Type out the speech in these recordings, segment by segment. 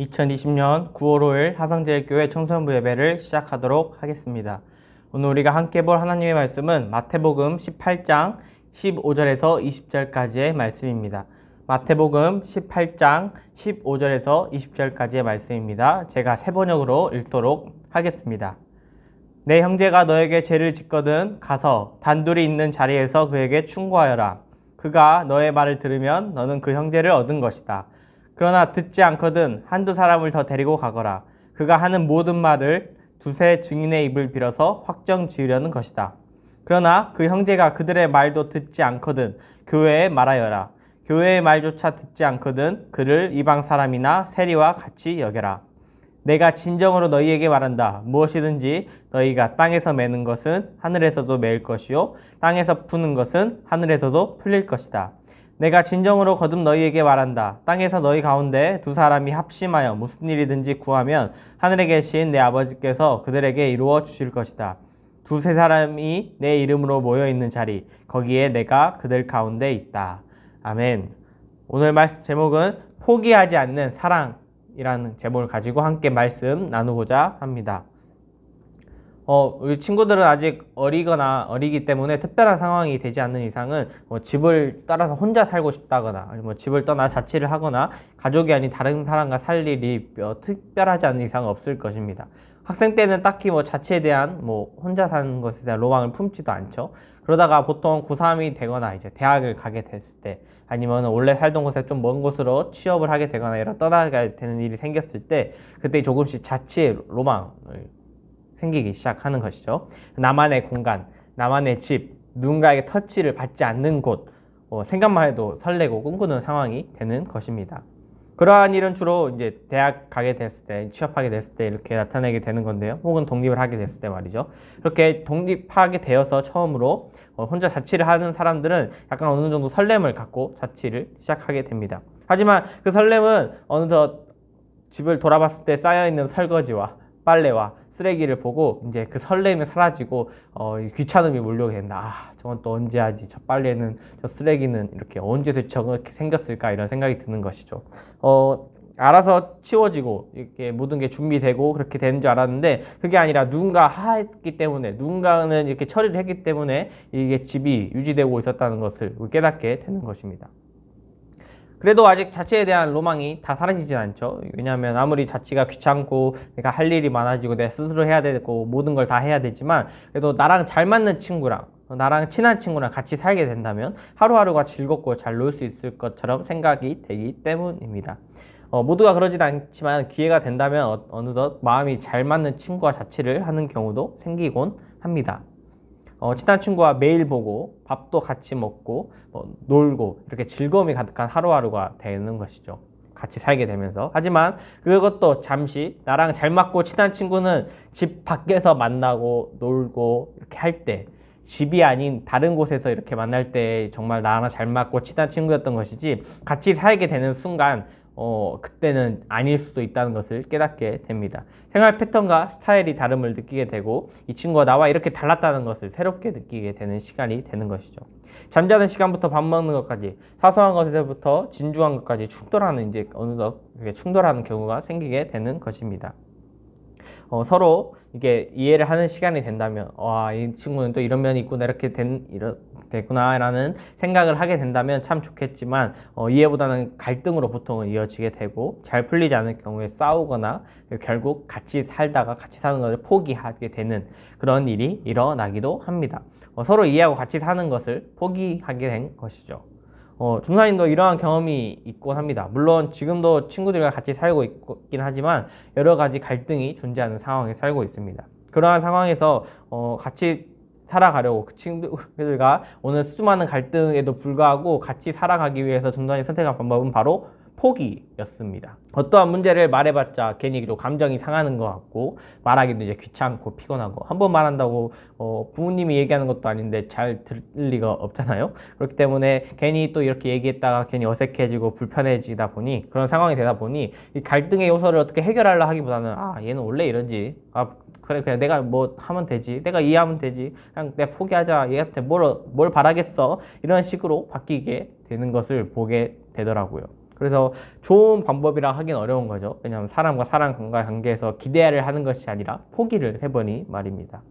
2020년 9월 5일 하성제일교회 청소년부 예배를 시작하도록 하겠습니다. 오늘 우리가 함께 볼 하나님의 말씀은 마태복음 18장 15절에서 20절까지의 말씀입니다. 마태복음 18장 15절에서 20절까지의 말씀입니다. 제가 세 번역으로 읽도록 하겠습니다. 내 형제가 너에게 죄를 짓거든 가서 단둘이 있는 자리에서 그에게 충고하여라. 그가 너의 말을 들으면 너는 그 형제를 얻은 것이다. 그러나 듣지 않거든 한두 사람을 더 데리고 가거라. 그가 하는 모든 말을 두세 증인의 입을 빌어서 확정 지으려는 것이다. 그러나 그 형제가 그들의 말도 듣지 않거든 교회에 말하여라. 교회의 말조차 듣지 않거든 그를 이방 사람이나 세리와 같이 여겨라. 내가 진정으로 너희에게 말한다. 무엇이든지 너희가 땅에서 매는 것은 하늘에서도 매일 것이요 땅에서 푸는 것은 하늘에서도 풀릴 것이다. 내가 진정으로 거듭 너희에게 말한다. 땅에서 너희 가운데 두 사람이 합심하여 무슨 일이든지 구하면 하늘에 계신 내 아버지께서 그들에게 이루어 주실 것이다. 두세 사람이 내 이름으로 모여있는 자리, 거기에 내가 그들 가운데 있다. 아멘. 오늘 말씀 제목은 포기하지 않는 사랑이라는 제목을 가지고 함께 말씀 나누고자 합니다. 우리 친구들은 아직 어리기 때문에 특별한 상황이 되지 않는 이상은 집을 떠나서 혼자 살고 싶다거나 아니면 집을 떠나 자취를 하거나 가족이 아닌 다른 사람과 살 일이 특별하지 않는 이상은 없을 것입니다. 학생 때는 딱히 자취에 대한 혼자 사는 것에 대한 로망을 품지도 않죠. 그러다가 보통 고3이 되거나 이제 대학을 가게 됐을 때 아니면 원래 살던 곳에 좀 먼 곳으로 취업을 하게 되거나 이런 떠나게 되는 일이 생겼을 때 그때 조금씩 자취의 로망을 생기기 시작하는 것이죠. 나만의 공간, 나만의 집, 누군가에게 터치를 받지 않는 곳, 생각만 해도 설레고 꿈꾸는 상황이 되는 것입니다. 그러한 일은 주로 이제 대학 가게 됐을 때, 취업하게 됐을 때 이렇게 나타나게 되는 건데요. 혹은 독립을 하게 됐을 때 말이죠. 그렇게 독립하게 되어서 처음으로 혼자 자취를 하는 사람들은 약간 어느 정도 설렘을 갖고 자취를 시작하게 됩니다. 하지만 그 설렘은 어느덧 집을 돌아봤을 때 쌓여있는 설거지와 빨래와 쓰레기를 보고 이제 그 설렘이 사라지고 귀찮음이 몰려오게 된다. 저건 또 언제 하지? 저 빨래는, 저 쓰레기는 이렇게 언제 대체 저렇게 생겼을까? 이런 생각이 드는 것이죠. 알아서 치워지고 이렇게 모든 게 준비되고 그렇게 되는 줄 알았는데 그게 아니라 누군가 했기 때문에 누군가는 이렇게 처리를 했기 때문에 이게 집이 유지되고 있었다는 것을 깨닫게 되는 것입니다. 그래도 아직 자취에 대한 로망이 다 사라지진 않죠. 왜냐하면 아무리 자취가 귀찮고 내가 할 일이 많아지고 내가 스스로 해야 되고 모든 걸 다 해야 되지만 그래도 나랑 잘 맞는 친구랑 나랑 친한 친구랑 같이 살게 된다면 하루하루가 즐겁고 잘 놀 수 있을 것처럼 생각이 되기 때문입니다. 모두가 그러진 않지만 기회가 된다면 어느덧 마음이 잘 맞는 친구와 자취를 하는 경우도 생기곤 합니다. 친한 친구와 매일 보고 밥도 같이 먹고 놀고 이렇게 즐거움이 가득한 하루하루가 되는 것이죠. 같이 살게 되면서. 하지만 그것도 잠시 나랑 잘 맞고 친한 친구는 집 밖에서 만나고 놀고 이렇게 할 때 집이 아닌 다른 곳에서 이렇게 만날 때 정말 나랑 잘 맞고 친한 친구였던 것이지 같이 살게 되는 순간 그때는 아닐 수도 있다는 것을 깨닫게 됩니다. 생활 패턴과 스타일이 다름을 느끼게 되고 이 친구가 나와 이렇게 달랐다는 것을 새롭게 느끼게 되는 시간이 되는 것이죠. 잠자는 시간부터 밥 먹는 것까지 사소한 것에서부터 진중한 것까지 충돌하는 이제 어느덧 충돌하는 경우가 생기게 되는 것입니다. 서로 이게 이해를 하는 시간이 된다면 이 친구는 또 이런 면이 있구나 이렇게 됐구나 라는 생각을 하게 된다면 참 좋겠지만 이해보다는 갈등으로 보통은 이어지게 되고 잘 풀리지 않을 경우에 싸우거나 결국 같이 살다가 같이 사는 것을 포기하게 되는 그런 일이 일어나기도 합니다. 서로 이해하고 같이 사는 것을 포기하게 된 것이죠. 중사님도 이러한 경험이 있곤 합니다. 물론 지금도 친구들과 같이 살고 있긴 하지만 여러 가지 갈등이 존재하는 상황에 살고 있습니다. 그러한 상황에서 같이 살아가려고 그 친구들과 오늘 수많은 갈등에도 불구하고 같이 살아가기 위해서 중사님이 선택한 방법은 바로 포기였습니다. 어떠한 문제를 말해봤자 괜히 좀 감정이 상하는 것 같고 말하기도 이제 귀찮고 피곤하고 한 번 말한다고 부모님이 얘기하는 것도 아닌데 잘 들을 리가 없잖아요. 그렇기 때문에 괜히 또 이렇게 얘기했다가 괜히 어색해지고 불편해지다 보니 그런 상황이 되다 보니 이 갈등의 요소를 어떻게 해결하려 하기보다는 얘는 원래 이러지 그래 그냥 내가 뭐 하면 되지 내가 이해하면 되지 그냥 내가 포기하자 얘한테 뭘 바라겠어 이런 식으로 바뀌게 되는 것을 보게 되더라고요. 그래서 좋은 방법이라 하긴 어려운 거죠. 왜냐하면 사람과 사람과의 관계에서 기대를 하는 것이 아니라 포기를 해보니 말입니다.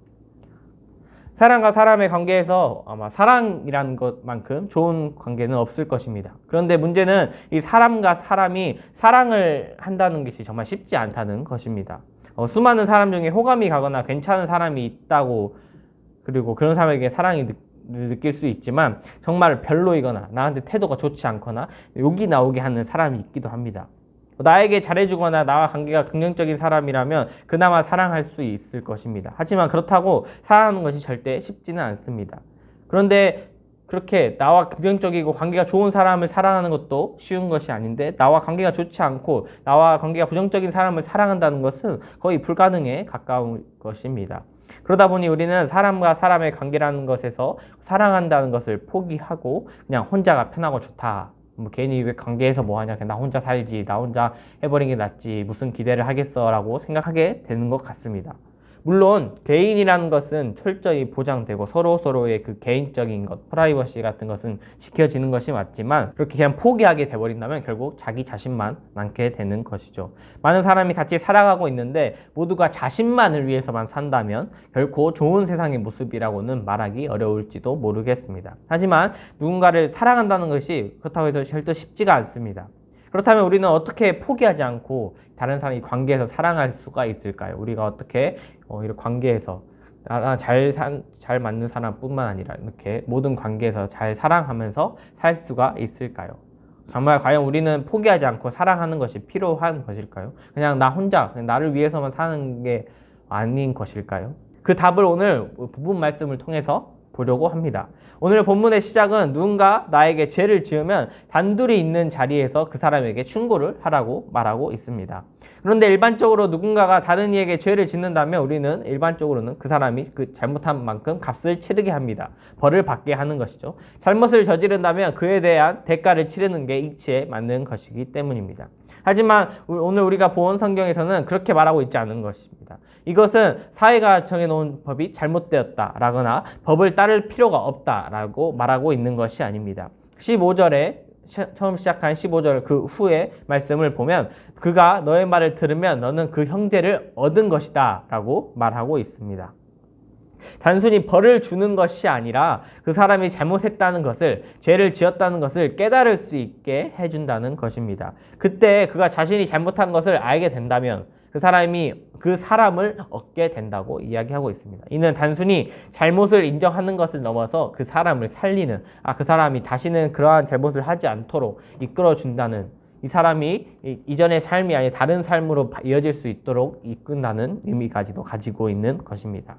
사람과 사람의 관계에서 아마 사랑이라는 것만큼 좋은 관계는 없을 것입니다. 그런데 문제는 이 사람과 사람이 사랑을 한다는 것이 정말 쉽지 않다는 것입니다. 수많은 사람 중에 호감이 가거나 괜찮은 사람이 있다고, 그리고 그런 사람에게 사랑이 느낄 수 있지만 정말 별로이거나 나한테 태도가 좋지 않거나 욕이 나오게 하는 사람이 있기도 합니다. 나에게 잘해주거나 나와 관계가 긍정적인 사람이라면 그나마 사랑할 수 있을 것입니다. 하지만 그렇다고 사랑하는 것이 절대 쉽지는 않습니다. 그런데 그렇게 나와 긍정적이고 관계가 좋은 사람을 사랑하는 것도 쉬운 것이 아닌데, 나와 관계가 좋지 않고 나와 관계가 부정적인 사람을 사랑한다는 것은 거의 불가능에 가까운 것입니다. 그러다 보니 우리는 사람과 사람의 관계라는 것에서 사랑한다는 것을 포기하고 그냥 혼자가 편하고 좋다, 괜히 왜 관계에서 뭐하냐, 나 혼자 살지, 나 혼자 해버린 게 낫지, 무슨 기대를 하겠어 라고 생각하게 되는 것 같습니다. 물론 개인이라는 것은 철저히 보장되고 서로서로의 그 개인적인 것, 프라이버시 같은 것은 지켜지는 것이 맞지만, 그렇게 그냥 포기하게 돼버린다면 결국 자기 자신만 남게 되는 것이죠. 많은 사람이 같이 살아가고 있는데 모두가 자신만을 위해서만 산다면 결코 좋은 세상의 모습이라고는 말하기 어려울지도 모르겠습니다. 하지만 누군가를 사랑한다는 것이 그렇다고 해서 절대 쉽지가 않습니다. 그렇다면 우리는 어떻게 포기하지 않고 다른 사람이 관계에서 사랑할 수가 있을까요? 우리가 어떻게 이런 관계에서 나랑 잘 맞는 사람뿐만 아니라 이렇게 모든 관계에서 잘 사랑하면서 살 수가 있을까요? 정말 과연 우리는 포기하지 않고 사랑하는 것이 필요한 것일까요? 그냥 나 혼자, 그냥 나를 위해서만 사는 게 아닌 것일까요? 그 답을 오늘 부분 말씀을 통해서 보려고 합니다. 오늘 본문의 시작은 누군가 나에게 죄를 지으면 단둘이 있는 자리에서 그 사람에게 충고를 하라고 말하고 있습니다. 그런데 일반적으로 누군가가 다른 이에게 죄를 짓는다면 우리는 일반적으로는 그 사람이 그 잘못한 만큼 값을 치르게 합니다. 벌을 받게 하는 것이죠. 잘못을 저지른다면 그에 대한 대가를 치르는 게 이치에 맞는 것이기 때문입니다. 하지만 오늘 우리가 본 성경에서는 그렇게 말하고 있지 않은 것입니다. 이것은 사회가 정해놓은 법이 잘못되었다라거나 법을 따를 필요가 없다라고 말하고 있는 것이 아닙니다. 15절에 처음 시작한 15절 그 후에 말씀을 보면 그가 너의 말을 들으면 너는 그 형제를 얻은 것이다 라고 말하고 있습니다. 단순히 벌을 주는 것이 아니라 그 사람이 잘못했다는 것을, 죄를 지었다는 것을 깨달을 수 있게 해준다는 것입니다. 그때 그가 자신이 잘못한 것을 알게 된다면 그 사람이 그 사람을 얻게 된다고 이야기하고 있습니다. 이는 단순히 잘못을 인정하는 것을 넘어서 그 사람을 살리는, 그 사람이 다시는 그러한 잘못을 하지 않도록 이끌어준다는, 이 사람이 이전의 삶이 아닌 다른 삶으로 이어질 수 있도록 이끈다는 의미까지도 가지고 있는 것입니다.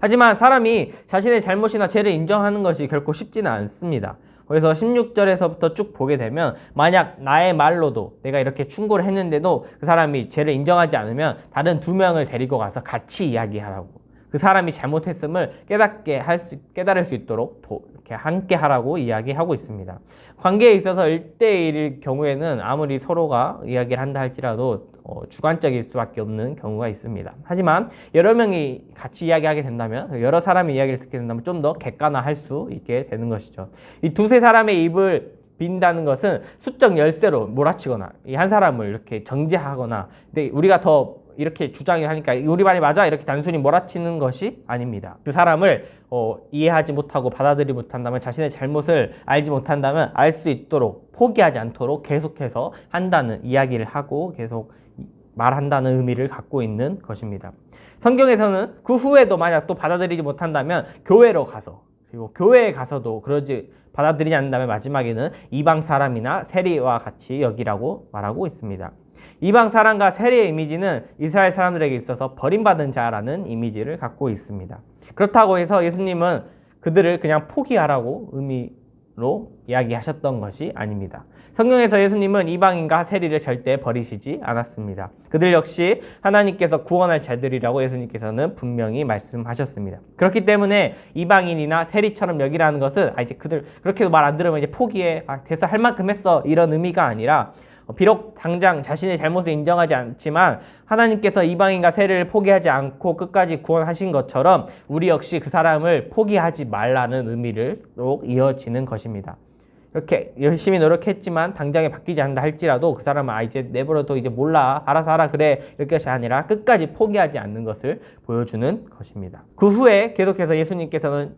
하지만 사람이 자신의 잘못이나 죄를 인정하는 것이 결코 쉽지는 않습니다. 그래서 16절에서부터 쭉 보게 되면 만약 나의 말로도 내가 이렇게 충고를 했는데도 그 사람이 죄를 인정하지 않으면 다른 2명을 데리고 가서 같이 이야기하라고, 그 사람이 잘못했음을 깨달을 수 있도록 이렇게 함께 하라고 이야기하고 있습니다. 관계에 있어서 1대1일 경우에는 아무리 서로가 이야기를 한다 할지라도 주관적일 수밖에 없는 경우가 있습니다. 하지만 여러 명이 같이 이야기하게 된다면, 여러 사람의 이야기를 듣게 된다면 좀 더 객관화할 수 있게 되는 것이죠. 이 2-3 사람의 입을 빈다는 것은 수적 열쇠로 몰아치거나 이 한 사람을 이렇게 정죄하거나, 근데 우리가 더 이렇게 주장을 하니까 우리 말이 맞아 이렇게 단순히 몰아치는 것이 아닙니다. 그 사람을 이해하지 못하고 받아들이지 못한다면, 자신의 잘못을 알지 못한다면 알 수 있도록 포기하지 않도록 계속해서 한다는 이야기를 하고 계속 말한다는 의미를 갖고 있는 것입니다. 성경에서는 그 후에도 만약 또 받아들이지 못한다면 교회로 가서, 그리고 교회에 가서도 받아들이지 않는다면 마지막에는 이방 사람이나 세리와 같이 여기라고 말하고 있습니다. 이방 사람과 세리의 이미지는 이스라엘 사람들에게 있어서 버림받은 자라는 이미지를 갖고 있습니다. 그렇다고 해서 예수님은 그들을 그냥 포기하라고 의미로 이야기하셨던 것이 아닙니다. 성경에서 예수님은 이방인과 세리를 절대 버리시지 않았습니다. 그들 역시 하나님께서 구원할 자들이라고 예수님께서는 분명히 말씀하셨습니다. 그렇기 때문에 이방인이나 세리처럼 여기라는 것은 이제 그들 그렇게 말 안 들으면 이제 포기해, 됐어, 할 만큼 했어, 이런 의미가 아니라, 비록 당장 자신의 잘못을 인정하지 않지만 하나님께서 이방인과 세리를 포기하지 않고 끝까지 구원하신 것처럼 우리 역시 그 사람을 포기하지 말라는 의미로 이어지는 것입니다. 이렇게 열심히 노력했지만 당장에 바뀌지 않는다 할지라도 그 사람은 이제 내버려둬 이제 몰라 알아서 하라 그래 이렇게 것이 아니라 끝까지 포기하지 않는 것을 보여주는 것입니다. 그 후에 계속해서 예수님께서는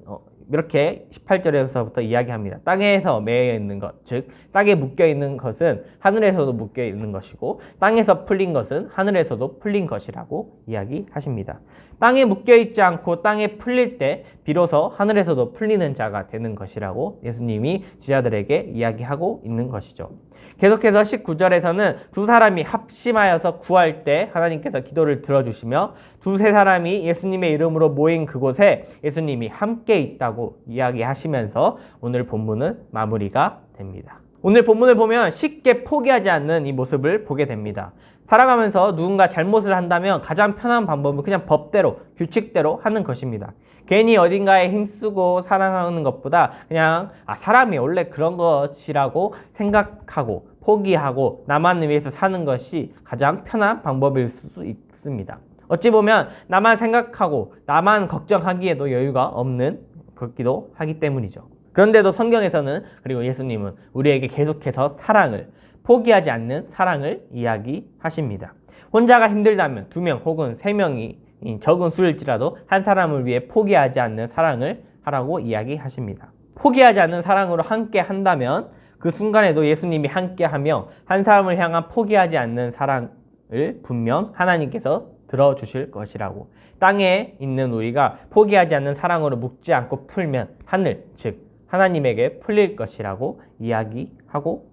이렇게 18절에서부터 이야기합니다. 땅에서 매여 있는 것, 즉 땅에 묶여 있는 것은 하늘에서도 묶여 있는 것이고 땅에서 풀린 것은 하늘에서도 풀린 것이라고 이야기하십니다. 땅에 묶여 있지 않고 땅에 풀릴 때 비로소 하늘에서도 풀리는 자가 되는 것이라고 예수님이 제자들에게 이야기하고 있는 것이죠. 계속해서 19절에서는 두 사람이 합심하여서 구할 때 하나님께서 기도를 들어주시며 두세 사람이 예수님의 이름으로 모인 그곳에 예수님이 함께 있다고 이야기하시면서 오늘 본문은 마무리가 됩니다. 오늘 본문을 보면 쉽게 포기하지 않는 이 모습을 보게 됩니다. 살아가면서 누군가 잘못을 한다면 가장 편한 방법은 그냥 법대로, 규칙대로 하는 것입니다. 괜히 어딘가에 힘쓰고 사랑하는 것보다 그냥 사람이 원래 그런 것이라고 생각하고 포기하고 나만을 위해서 사는 것이 가장 편한 방법일 수 있습니다. 어찌 보면 나만 생각하고 나만 걱정하기에도 여유가 없는 것기도 하기 때문이죠. 그런데도 성경에서는 그리고 예수님은 우리에게 계속해서 사랑을 포기하지 않는 사랑을 이야기하십니다. 혼자가 힘들다면 2명 혹은 3명이 적은 수일지라도 한 사람을 위해 포기하지 않는 사랑을 하라고 이야기하십니다. 포기하지 않는 사랑으로 함께 한다면 그 순간에도 예수님이 함께하며 한 사람을 향한 포기하지 않는 사랑을 분명 하나님께서 들어주실 것이라고, 땅에 있는 우리가 포기하지 않는 사랑으로 묶지 않고 풀면 하늘, 즉 하나님에게 풀릴 것이라고 이야기하고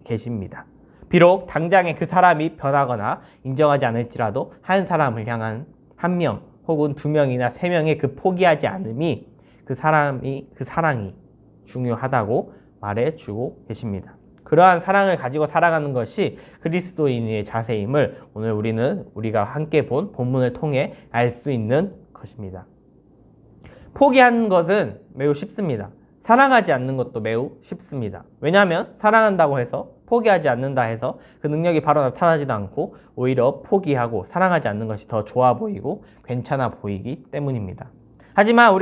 계십니다. 비록 당장에 그 사람이 변하거나 인정하지 않을지라도 한 사람을 향한 1명 혹은 2명이나 3명의 그 포기하지 않음이 그 사랑이 중요하다고 말해주고 계십니다. 그러한 사랑을 가지고 살아가는 것이 그리스도인의 자세임을 오늘 우리가 함께 본 본문을 통해 알 수 있는 것입니다. 포기하는 것은 매우 쉽습니다. 사랑하지 않는 것도 매우 쉽습니다. 왜냐하면 사랑한다고 해서 포기하지 않는다 해서 그 능력이 바로 나타나지도 않고 오히려 포기하고 사랑하지 않는 것이 더 좋아 보이고 괜찮아 보이기 때문입니다. 하지만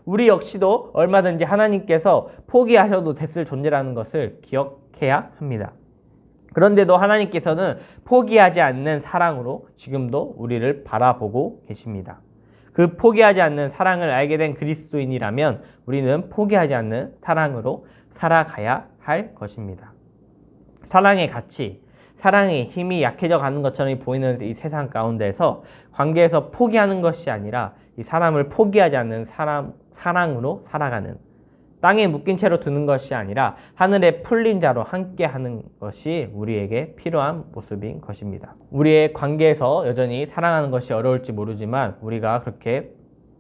우리 역시도 얼마든지 하나님께서 포기하셔도 됐을 존재라는 것을 기억해야 합니다. 그런데도 하나님께서는 포기하지 않는 사랑으로 지금도 우리를 바라보고 계십니다. 그 포기하지 않는 사랑을 알게 된 그리스도인이라면 우리는 포기하지 않는 사랑으로 살아가야 할 것입니다. 사랑의 가치, 사랑의 힘이 약해져 가는 것처럼 보이는 이 세상 가운데서 관계에서 포기하는 것이 아니라 이 사람을 포기하지 않는 사랑으로 살아가는, 땅에 묶인 채로 두는 것이 아니라 하늘에 풀린 자로 함께하는 것이 우리에게 필요한 모습인 것입니다. 우리의 관계에서 여전히 사랑하는 것이 어려울지 모르지만 우리가 그렇게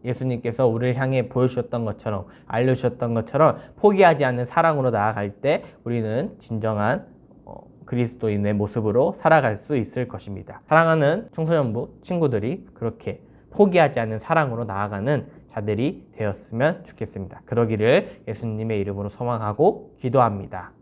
예수님께서 우리를 향해 보여주셨던 것처럼 알려주셨던 것처럼 포기하지 않는 사랑으로 나아갈 때 우리는 진정한 그리스도인의 모습으로 살아갈 수 있을 것입니다. 사랑하는 청소년부 친구들이 그렇게 포기하지 않는 사랑으로 나아가는 자들이 되었으면 좋겠습니다. 그러기를 예수님의 이름으로 소망하고 기도합니다.